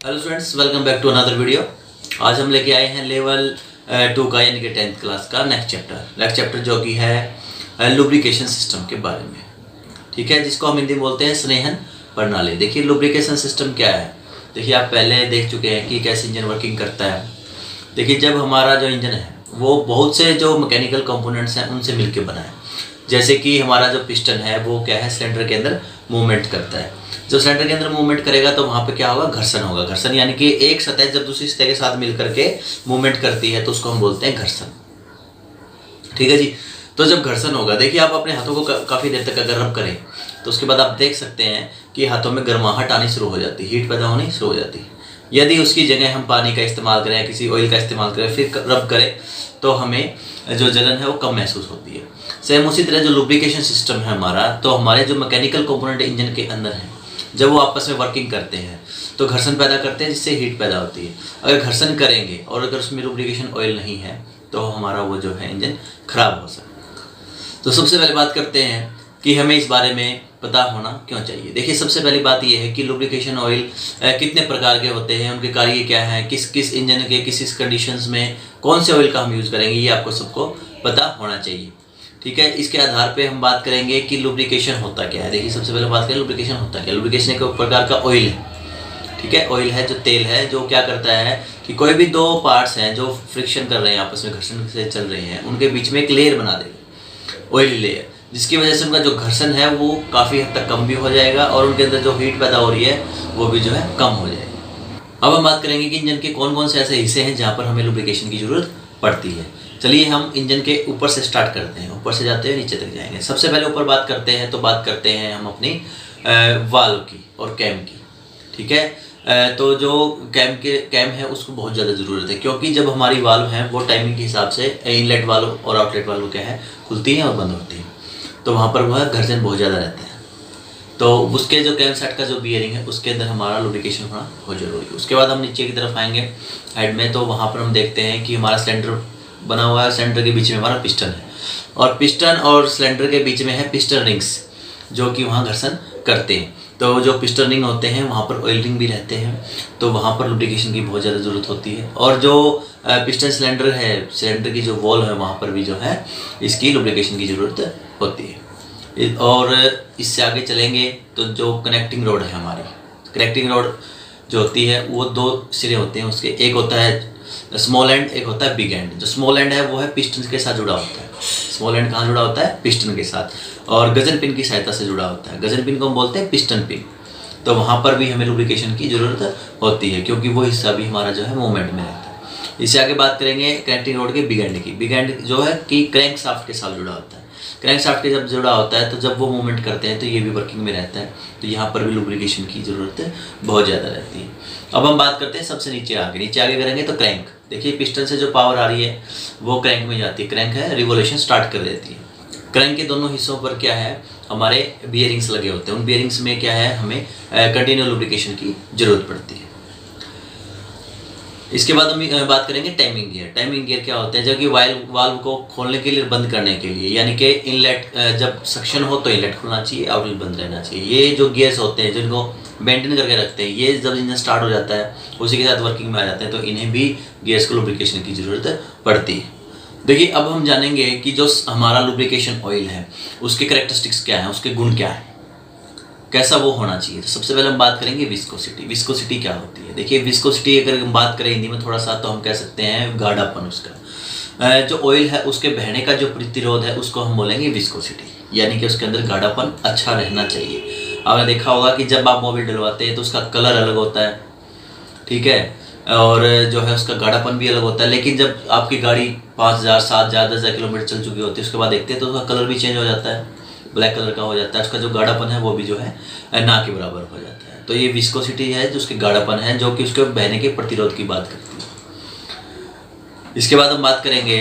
Hello students, welcome back to another video. आज हम लेके आए हैं लेवल 2 का यानी कि 10th क्लास का नेक्स्ट चैप्टर जो कि है लुब्रिकेशन सिस्टम के बारे में। ठीक है, जिसको हम हिंदी में बोलते हैं स्नेहन प्रणाली। देखिए लुब्रिकेशन सिस्टम क्या है। देखिए आप पहले देख चुके हैं कि कैसे इंजन वर्किंग करता है। देखिए जब हमारा जो इंजन है वो बहुत से जो मैकेनिकल कंपोनेंट्स हैं उनसे मिलकर बना है। जैसे कि हमारा जो पिस्टन है वो क्या है, सिलेंडर के अंदर मूवमेंट करता है। जब सिलेंडर के अंदर मूवमेंट करेगा तो वहाँ पे क्या होगा, घर्षण होगा। घर्षण यानी कि एक सतह जब दूसरी सतह के साथ मिलकर के मूवमेंट करती है तो उसको हम बोलते हैं घर्षण। ठीक है जी। तो जब घर्षण होगा, देखिए आप अपने हाथों को काफ़ी देर तक अगर रब करें तो उसके बाद आप देख सकते हैं कि हाथों में गर्माहट आनी शुरू हो जाती है, हीट पैदा होनी शुरू हो जाती है। यदि उसकी जगह हम पानी का इस्तेमाल करें, किसी ऑयल का इस्तेमाल करें, फिर रब करें तो हमें जो जलन है वो कम महसूस होती है। सेम उसी तरह जो लुब्रिकेशन सिस्टम है हमारा, तो हमारे जो मैकेनिकल कंपोनेंट इंजन के अंदर हैं जब वो आपस में वर्किंग करते हैं तो घर्षण पैदा करते हैं, जिससे हीट पैदा होती है। अगर घर्षण करेंगे और अगर उसमें लुब्रिकेशन ऑयल नहीं है तो हमारा वो जो है इंजन खराब हो सकता है। तो सबसे पहले बात करते हैं कि हमें इस बारे में पता होना क्यों चाहिए। देखिए सबसे पहली बात यह है कि लुब्रिकेशन ऑयल कितने प्रकार के होते हैं, उनके कार्य क्या है, किस किस इंजन के किस किस कंडीशंस में कौन से ऑयल का हम यूज़ करेंगे, ये आपको सबको पता होना चाहिए। ठीक है, इसके आधार पे हम बात करेंगे कि लुब्रिकेशन होता क्या है। देखिए सबसे पहले बात करें लुब्रिकेशन होता क्या है। लुब्रिकेशन एक प्रकार का ऑयल है। ठीक है, ऑयल है जो तेल है, जो क्या करता है कि कोई भी दो पार्ट्स हैं जो फ्रिक्शन कर रहे हैं, आपस में घर्षण से चल रहे हैं, उनके बीच में एक लेयर बना देगा, ऑयली लेयर, जिसकी वजह से उनका जो घर्षण है वो काफ़ी हद तक कम भी हो जाएगा और उनके अंदर जो हीट पैदा हो रही है वो भी जो है कम हो जाएगी। अब हम बात करेंगे कि इंजन के कौन कौन से ऐसे हिस्से हैं जहाँ पर हमें लुब्रिकेशन की ज़रूरत पड़ती है। चलिए हम इंजन के ऊपर से स्टार्ट करते हैं, ऊपर से जाते हुए नीचे तक जाएंगे। सबसे पहले ऊपर बात करते हैं तो बात करते हैं हम अपनी वाल्व की और कैम की। ठीक है, तो जो कैम है उसको बहुत ज़्यादा ज़रूरत है, क्योंकि जब हमारी वाल्व है वो टाइमिंग के हिसाब से इनलेट वाल्व और आउटलेट वाल्व क्या है, खुलती हैं और बंद होती हैं, तो वहाँ पर वह घर्षण बहुत ज़्यादा रहता है। तो उसके जो कैम सेट का जो बियरिंग है उसके अंदर हमारा लुब्रिकेशन होना बहुत ज़रूरी है। उसके बाद हम नीचे की तरफ आएंगे हेड में, तो वहाँ पर हम देखते हैं कि हमारा सिलेंडर बना हुआ है, सिलेंडर के बीच में हमारा पिस्टन है और पिस्टन और सिलेंडर के बीच में है पिस्टन रिंग्स जो कि वहाँ घर्षण करते हैं। तो जो पिस्टन रिंग होते हैं वहाँ पर ऑयल रिंग भी रहते हैं, तो वहाँ पर लुब्रिकेशन की बहुत ज़्यादा ज़रूरत होती है। और जो पिस्टन सिलेंडर है, सिलेंडर की जो वॉल है वहाँ पर भी जो है इसकी लुब्रिकेशन की ज़रूरत होती है। और इससे आगे चलेंगे तो जो कनेक्टिंग रोड है हमारी, कनेक्टिंग रोड जो होती है वो दो सिरे होते हैं उसके, एक होता है स्मॉल एंड, एक होता है बिग एंड। जो स्मॉल एंड है वो है पिस्टन के साथ जुड़ा होता है। स्मॉल एंड कहाँ जुड़ा होता है, पिस्टन के साथ, और गजन पिन की सहायता से जुड़ा होता है। गजन पिन को हम बोलते हैं पिस्टन पिन। तो वहाँ पर भी हमें लुब्रिकेशन की ज़रूरत होती है, क्योंकि वो हिस्सा भी हमारा जो है मूवमेंट में रहता है। इससे आगे बात करेंगे कनेक्टिंग रोड के बिग एंड की। बिग एंड जो है कि क्रैंक शाफ्ट के साथ जुड़ा होता है। क्रैंक शाफ्ट के जब जुड़ा होता है तो जब वो मूवमेंट करते हैं तो ये भी वर्किंग में रहता है, तो यहाँ पर भी लुब्रिकेशन की ज़रूरत बहुत ज़्यादा रहती है। अब हम बात करते हैं सबसे नीचे आगे करेंगे तो क्रैंक। देखिए पिस्टन से जो पावर आ रही है वो क्रैंक में जाती है। क्रैंक है रिवोल्यूशन स्टार्ट कर देती है। क्रैंक के दोनों हिस्सों पर क्या है, हमारे बियरिंग्स लगे होते हैं। उन बियरिंग्स में क्या है, हमें कंटिन्यू लुब्रिकेशन की ज़रूरत पड़ती है। इसके बाद हम बात करेंगे टाइमिंग गियर। टाइमिंग गियर क्या होते हैं, जबकि वाल्व को खोलने के लिए, बंद करने के लिए, यानी कि इनलेट जब सक्शन हो तो इनलेट खुलना चाहिए, आउटलेट बंद रहना चाहिए। ये जो गियर्स होते हैं जिनको मेंटेन करके रखते हैं, ये जब इंजन स्टार्ट हो जाता है उसी के साथ वर्किंग में आ जाते हैं, तो इन्हें भी गियर्स को लुब्रिकेशन की ज़रूरत पड़ती है। देखिए अब हम जानेंगे कि जो हमारा लुब्रिकेशन ऑयल है उसके कैरेक्टरिस्टिक्स क्या हैं, उसके गुण क्या हैं, कैसा वो होना चाहिए। तो सबसे पहले हम बात करेंगे विस्कोसिटी। विस्कोसिटी क्या होती है। देखिए विस्कोसिटी अगर हम बात करें हिंदी में थोड़ा सा तो हम कह सकते हैं गाढ़ापन। उसका जो ऑयल है उसके बहने का जो प्रतिरोध है उसको हम बोलेंगे विस्कोसिटी, यानी कि उसके अंदर गाढ़ापन अच्छा रहना चाहिए। आपने देखा होगा कि जब आप मोबिल डलवाते हैं तो उसका कलर अलग होता है, ठीक है, और जो है उसका गाढ़ापन भी अलग होता है। लेकिन जब आपकी गाड़ी 5000, 7000, 10,000 किलोमीटर चल चुकी होती है उसके बाद देखते हैं तो उसका कलर भी चेंज हो जाता है, ब्लैक कलर का हो जाता है। उसका जो गाढ़ापन है वो भी जो है ना के बराबर हो जाता है। तो ये विस्कोसिटी है जो उसके गाढ़ापन है, जो कि उसके बहने के प्रतिरोध की बात करती है। इसके बाद हम बात करेंगे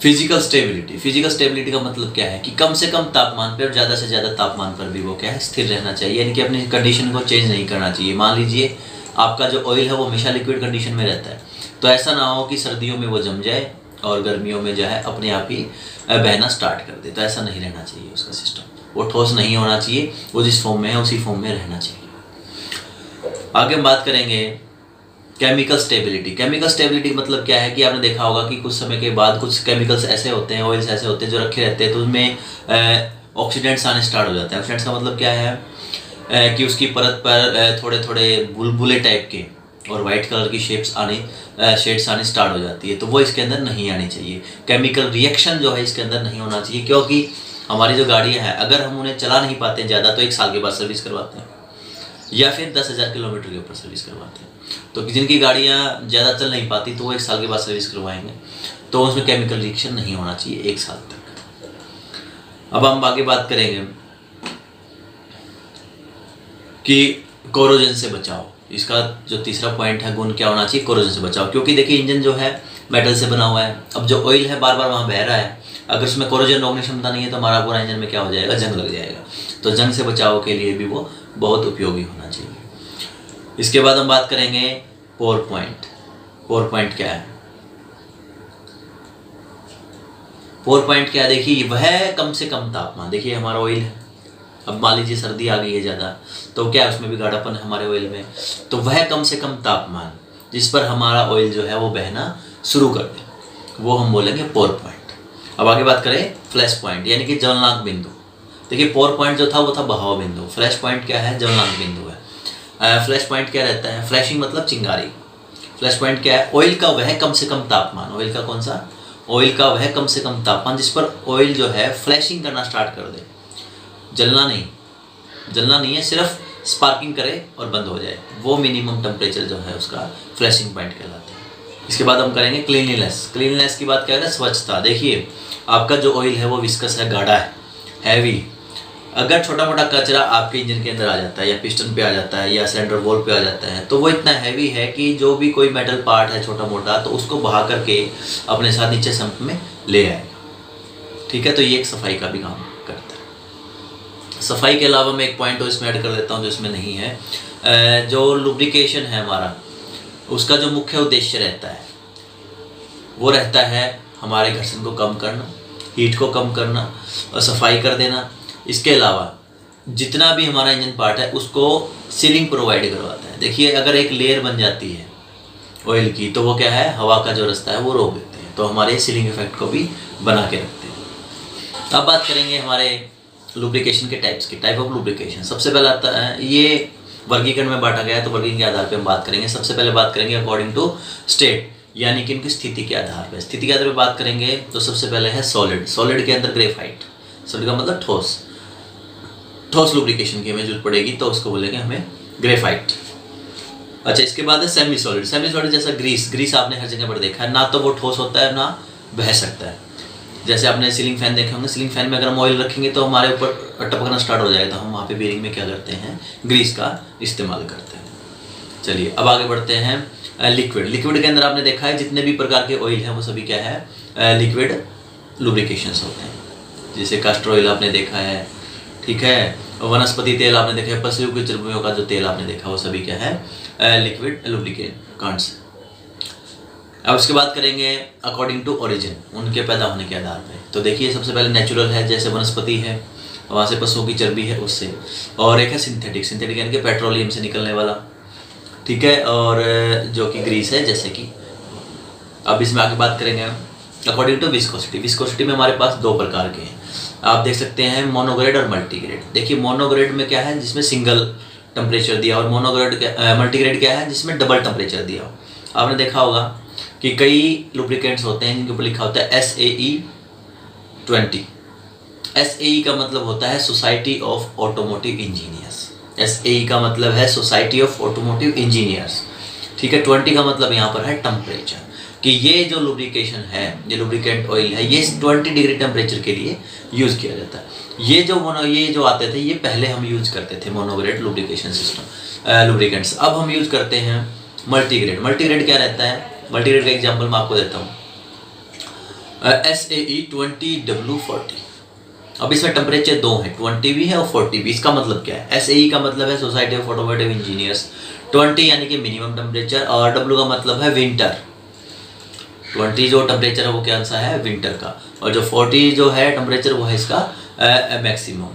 फिजिकल स्टेबिलिटी। फिजिकल स्टेबिलिटी का मतलब क्या है कि कम से कम तापमान पर और ज़्यादा से ज़्यादा तापमान पर भी वो क्या है, स्थिर रहना चाहिए, यानी कि अपनी कंडीशन को चेंज नहीं करना चाहिए। मान लीजिए आपका जो ऑयल है वो हमेशा लिक्विड कंडीशन में रहता है, तो ऐसा ना हो कि सर्दियों में वो जम जाए और गर्मियों में जो है अपने आप ही बहना स्टार्ट कर दे। तो ऐसा नहीं रहना चाहिए उसका सिस्टम, वो ठोस नहीं होना चाहिए, वो जिस फॉर्म में है उसी फॉर्म में रहना चाहिए। आगे हम बात करेंगे केमिकल स्टेबिलिटी। केमिकल स्टेबिलिटी मतलब क्या है कि आपने देखा होगा कि कुछ समय के बाद कुछ केमिकल्स ऐसे होते हैं, ऑयल्स ऐसे होते हैं जो रखे रहते हैं तो उनमें ऑक्सीडेंट्स आने स्टार्ट हो जाते हैं। ऑक्सीडेंट्स का मतलब क्या है कि उसकी परत पर थोड़े थोड़े बुलबुले टाइप के और वाइट कलर की शेड्स आनी स्टार्ट हो जाती है, तो वो इसके अंदर नहीं आनी चाहिए। केमिकल रिएक्शन जो है इसके अंदर नहीं होना चाहिए, क्योंकि हमारी जो गाड़ियाँ हैं अगर हम उन्हें चला नहीं पाते ज़्यादा तो 1 साल के बाद सर्विस करवाते हैं या फिर 10,000 किलोमीटर के ऊपर सर्विस करवाते हैं। तो जिनकी गाड़ियाँ ज़्यादा चल नहीं पाती तो वो 1 साल के बाद सर्विस करवाएंगे, तो उसमें केमिकल रिएक्शन नहीं होना चाहिए 1 साल तक। अब हम आगे बात करेंगे कि कोरोजन से बचाओ। इसका जो तीसरा पॉइंट है गुण क्या होना चाहिए, कोरोजन से बचाओ। क्योंकि देखिए इंजन जो है मेटल से बना हुआ है, अब जो ऑयल है बार बार वहाँ बह रहा है, अगर उसमें कोरोजन रोकने की क्षमता नहीं है तो हमारा पूरा इंजन में क्या हो जाएगा, जंग लग जाएगा। तो जंग से बचाव के लिए भी वो बहुत उपयोगी होना चाहिए। इसके बाद हम बात करेंगे पोर पॉइंट। पोर पॉइंट क्या है? पोर पॉइंट क्या है, देखिए वह कम से कम तापमान, देखिए हमारा ऑयल है, अब मान लीजिए सर्दी आ गई है ज़्यादा तो क्या है उसमें भी गाढ़ापन है हमारे ऑयल में, तो वह कम से कम तापमान जिस पर हमारा ऑयल जो है वो बहना शुरू कर दे, वो हम बोलेंगे पोर पॉइंट। अब आगे बात करें फ्लैश पॉइंट यानी कि ज्वलनांक बिंदु। देखिए पोर पॉइंट जो था वो था बहाव बिंदु, फ्लैश पॉइंट क्या है, ज्वलनांक बिंदु है। फ्लैश पॉइंट क्या रहता है, फ्लैशिंग मतलब चिंगारी। फ्लैश पॉइंट क्या है, ऑयल का वह कम से कम तापमान, ऑयल का कौन सा, ऑयल का वह कम से कम तापमान जिस पर ऑयल जो है फ्लैशिंग करना स्टार्ट कर दे, जलना नहीं है, सिर्फ स्पार्किंग करे और बंद हो जाए, वो मिनिमम टेम्परेचर जो है उसका फ्लैशिंग पॉइंट कहलाता है। इसके बाद हम करेंगे क्लीनलीनेस। क्लीनलीनेस की बात क्या है, स्वच्छता। देखिए आपका जो ऑयल है वो विस्कस है, गाढ़ा है, हैवी। अगर छोटा मोटा कचरा आपके इंजन के अंदर आ जाता है या पिस्टन पे आ जाता है या सिलेंडर वॉल पे आ जाता है तो वो इतना हैवी है कि जो भी कोई मेटल पार्ट है छोटा मोटा तो उसको बहा करके अपने साथ नीचे सम्प में ले आएगा। ठीक है, तो ये एक सफाई का भी काम करता है। सफाई के अलावा मैं एक पॉइंट और इसमें ऐड कर देता हूँ जो इसमें नहीं है। जो लुब्रिकेशन है हमारा, उसका जो मुख्य उद्देश्य रहता है वो रहता है हमारे घर्षण को कम करना, हीट को कम करना और सफाई कर देना। इसके अलावा जितना भी हमारा इंजन पार्ट है उसको सीलिंग प्रोवाइड करवाता है। देखिए अगर एक लेयर बन जाती है ऑयल की तो वो क्या है, हवा का जो रास्ता है वो रोक देते हैं, तो हमारे सीलिंग इफेक्ट को भी बना के रखते हैं। अब बात करेंगे हमारे लुब्रिकेशन के टाइप्स की, टाइप ऑफ लुब्रिकेशन। सबसे पहले आता है, ये वर्गीकरण में बांटा गया है तो वर्गीकरण के आधार पर हम बात करेंगे। सबसे पहले बात करेंगे अकॉर्डिंग टू स्टेट, यानी कि इनकी स्थिति के आधार पर। स्थिति के आधार पर बात करेंगे तो सबसे पहले है सॉलिड। सॉलिड के अंदर ग्रेफाइट, सॉलिड का मतलब ठोस, ठोस लुब्रिकेशन की हमें जरूरत पड़ेगी तो उसको बोलेंगे हमें ग्रेफाइट। अच्छा, इसके बाद है सेमी सॉलिड। सेमी सॉलिड जैसा ग्रीस, ग्रीस आपने हर जगह पर देखा है, ना तो वो ठोस होता है ना बह सकता है। जैसे आपने सीलिंग फैन देखे होंगे, सीलिंग फैन में अगर हम ऑयल रखेंगे तो हमारे ऊपर टपकना स्टार्ट हो जाएगा, तो हम वहाँ पे बेरिंग में क्या करते हैं, ग्रीस का इस्तेमाल करते हैं। चलिए अब आगे बढ़ते हैं लिक्विड। लिक्विड के अंदर आपने देखा है जितने भी प्रकार के ऑयल हैं वो सभी क्या है, लिक्विड लुब्रिकेशंस होते हैं। जैसे कास्टर ऑयल आपने देखा है, ठीक है, वनस्पति तेल आपने देखा है, पशु के चर्बियों का जो तेल आपने देखा वो सभी क्या है, लिक्विड लुब्रिकेंट्स। अब उसके बाद करेंगे अकॉर्डिंग टू ओरिजिन, उनके पैदा होने के आधार पे। तो देखिए सबसे पहले नेचुरल है, जैसे वनस्पति है, वहाँ से पशुओं की चर्बी है उससे, और एक है सिंथेटिक, सिंथेटिक यानी कि पेट्रोलियम से निकलने वाला, ठीक है, और जो कि ग्रीस है जैसे कि। अब इसमें आगे बात करेंगे अकॉर्डिंग टू विस्कोसिटी। विस्कोसिटी में हमारे पास 2 प्रकार के हैं, आप देख सकते हैं, मोनोग्रेड और मल्टीग्रेड। देखिए मोनोग्रेड में क्या है, जिसमें सिंगल टेम्परेचर दिया, और मोनोग्रेड मल्टीग्रेड क्या है, जिसमें डबल टेम्परेचर दिया हो। आपने देखा होगा कि कई लुब्रिकेंट्स होते हैं जिनके ऊपर लिखा होता है SAE 20। SAE का मतलब होता है society of automotive engineers. SAE का मतलब है सोसाइटी ऑफ ऑटोमोटिव इंजीनियर्स, ठीक है। 20 का मतलब यहाँ पर है टेम्परेचर, कि ये जो लुब्रिकेशन है, ये लुब्रिकेंट ऑयल है, ये 20 डिग्री टेम्परेचर के लिए यूज़ किया जाता है। ये जो आते थे ये पहले हम यूज़ करते थे मोनोग्रेड लुब्रिकेशन सिस्टम लुब्रिकेंट्स। अब हम यूज़ करते हैं मल्टीग्रेड। मल्टीग्रेड क्या रहता है, मल्टीग्रेड का एग्जांपल मैं आपको देता हूँ, SAE 20W40। अब इसमें टेम्परेचर 2 है, 20 भी है और 40 भी। इसका मतलब क्या है, SAE का मतलब है सोसाइटी ऑफ ऑटोमोटिव इंजीनियर्स, 20 यानी कि मिनिमम टेम्परेचर, और W का मतलब है विंटर। 20 जो टेम्परेचर है वो कौन सा है, विंटर का, और जो 40 जो है टेम्परेचर वो है इसका मैक्सिमम,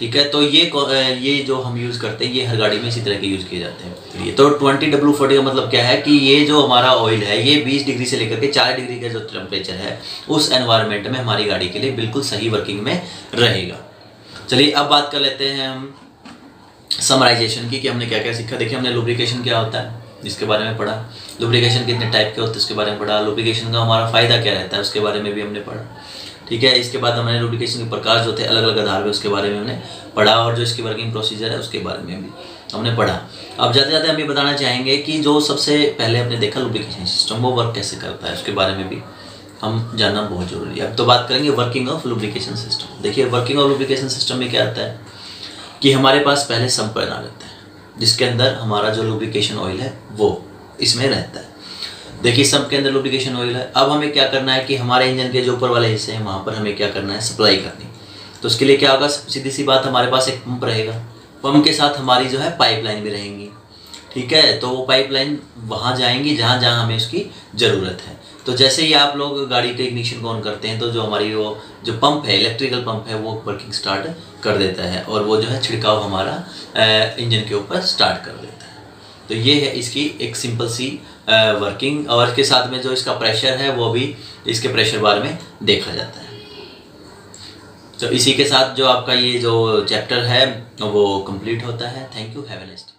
ठीक है। तो ये जो हम यूज़ करते हैं ये हर गाड़ी में इसी तरह के यूज़ किए जाते हैं। तो 20W40 का मतलब क्या है कि ये जो हमारा ऑयल है ये 20 डिग्री से लेकर के 4 डिग्री का जो टेम्परेचर है उस एनवायरनमेंट में हमारी गाड़ी के लिए बिल्कुल सही वर्किंग में रहेगा। चलिए अब बात कर लेते हैं हम समराइजेशन की, कि हमने क्या क्या सीखा। देखिए हमने लुब्रिकेशन क्या होता है इसके बारे में पढ़ा, लुब्रिकेशन कितने टाइप के होते हैं उसके बारे में पढ़ा, लुब्रिकेशन का हमारा फ़ायदा क्या रहता है उसके बारे में भी हमने पढ़ा। ठीक है। इसके बाद हमने लुब्रिकेशन के प्रकार जो थे अलग अलग आधार पे उसके बारे में हमने पढ़ा, और जो इसकी वर्किंग प्रोसीजर है उसके बारे में भी हमने पढ़ा। अब जाते जाते हम ये बताना चाहेंगे कि जो सबसे पहले हमने देखा लुब्रिकेशन सिस्टम वो वर्क कैसे करता है उसके बारे में भी हम जानना बहुत ज़रूरी है। अब तो बात करेंगे वर्किंग ऑफ लुब्रिकेशन सिस्टम। देखिए वर्किंग ऑफ लुब्रिकेशन सिस्टम में क्या आता है कि हमारे पास पहले सम्प बना रहता है जिसके अंदर हमारा जो लुब्रिकेशन ऑयल है वो इसमें रहता है। देखिए सम्प के अंदर लुब्रिकेशन ऑयल है। अब हमें क्या करना है कि हमारे इंजन के जो ऊपर वाले हिस्से हैं वहाँ पर हमें क्या करना है, सप्लाई करनी। तो उसके लिए क्या होगा, सीधी सी बात, हमारे पास एक पंप रहेगा, पंप के साथ हमारी जो है पाइपलाइन भी रहेंगी। ठीक है। तो वो पाइपलाइन वहाँ जाएंगी जहाँ जहाँ हमें उसकी ज़रूरत है। तो जैसे ही आप लोग गाड़ी के इग्निशन को ऑन करते हैं तो जो हमारी वो जो पंप है, इलेक्ट्रिकल पंप है, वो वर्किंग स्टार्ट कर देता है और वो जो है छिड़काव हमारा इंजन के ऊपर स्टार्ट कर देता है। तो ये है इसकी एक सिंपल सी वर्किंग, और इसके साथ में जो इसका प्रेशर है वो भी इसके प्रेशर बार में देखा जाता है। तो इसी के साथ जो आपका ये जो चैप्टर है वो कंप्लीट होता है। Thank you, have a nice day.